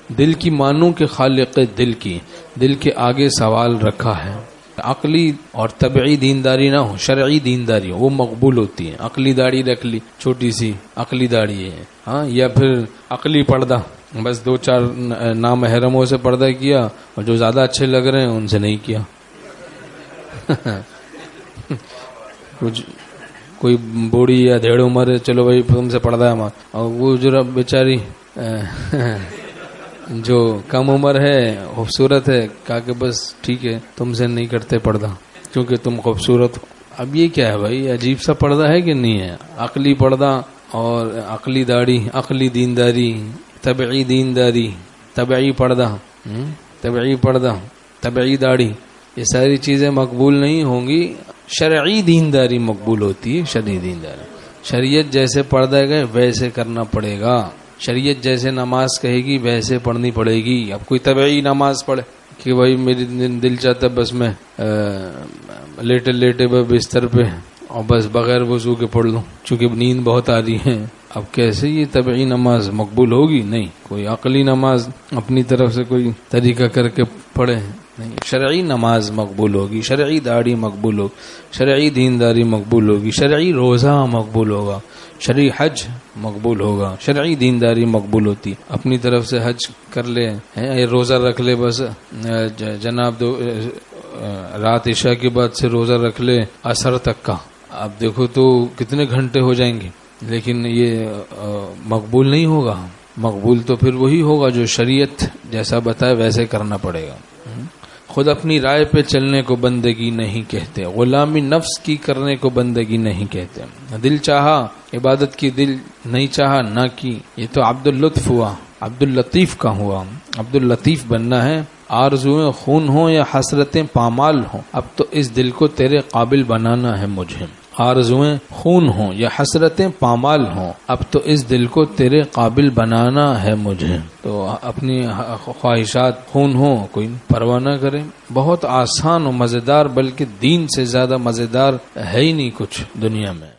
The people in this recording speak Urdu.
دل کی مانوں کے خالق دل کی، دل کے آگے سوال رکھا ہے۔ عقلی اور طبعی دینداری نہ ہو، شرعی دینداری وہ مقبول ہوتی ہے۔ عقلی داڑھی رکھ لی، چھوٹی سی عقلی داڑھی ہے، ہاں، یا پھر عقلی پردہ، بس 2-4 نامحرموں سے پردہ کیا اور جو زیادہ اچھے لگ رہے ہیں ان سے نہیں کیا۔ کچھ کوئی بوڑھی یا دھیڑ عمر ہے، چلو بھائی تم سے پردہ ہے ہمارا، اور وہ جو بیچاری جو کم عمر ہے، خوبصورت ہے، کہا کہ بس ٹھیک ہے تم سے نہیں کرتے پردہ کیونکہ تم خوبصورت ہو۔ اب یہ کیا ہے بھائی، عجیب سا پردہ ہے کہ نہیں ہے؟ عقلی پردہ اور عقلی داڑھی، عقلی دینداری، طبعی دینداری، طبعی پردہ، طبعی پردہ، طبعی داڑھی، یہ ساری چیزیں مقبول نہیں ہوں گی۔ شرعی دینداری مقبول ہوتی ہے۔ شرعی دینداری، شریعت جیسے پردہ ہے ویسے کرنا پڑے گا، شریعت جیسے نماز کہے گی ویسے پڑھنی پڑے گی۔ اب کوئی طبعی نماز پڑھے کہ بھائی میری دل چاہتا ہے بس میں لیٹے لیٹے بستر پہ اور بس بغیر وضو کے پڑھ لوں چونکہ نیند بہت آ رہی ہے، اب کیسے یہ طبعی نماز مقبول ہوگی؟ نہیں، کوئی عقلی نماز اپنی طرف سے کوئی طریقہ کر کے پڑھے نہیں، شرعی نماز مقبول ہوگی، شرعی داڑھی مقبول ہوگی، شرعی دینداری مقبول ہوگی، شرعی روزہ مقبول ہوگا، شرعی حج مقبول ہوگا۔ شرعی دینداری مقبول ہوتی، اپنی طرف سے حج کر لے، روزہ رکھ لے، بس جناب رات عشاء کے بعد سے روزہ رکھ لے عصر تک کا، اب دیکھو تو کتنے گھنٹے ہو جائیں گے، لیکن یہ مقبول نہیں ہوگا۔ مقبول تو پھر وہی ہوگا جو شریعت جیسا بتائے ویسے کرنا پڑے گا۔ خود اپنی رائے پہ چلنے کو بندگی نہیں کہتے، غلامی نفس کی کرنے کو بندگی نہیں کہتے۔ دل چاہا عبادت کی، دل نہیں چاہا نہ کی، یہ تو عبد اللطف ہوا، عبد اللطیف کا ہوا۔ عبد اللطیف بننا ہے، آرزویں خون ہوں یا حسرتیں پامال ہوں، اب تو اس دل کو تیرے قابل بنانا ہے مجھے۔ آرزویں خون ہوں یا حسرتیں پامال ہوں، اب تو اس دل کو تیرے قابل بنانا ہے مجھے۔ تو اپنی خواہشات خون ہوں، کوئی پرواہ نہ کرے، بہت آسان و مزیدار، بلکہ دین سے زیادہ مزیدار ہے ہی نہیں کچھ دنیا میں۔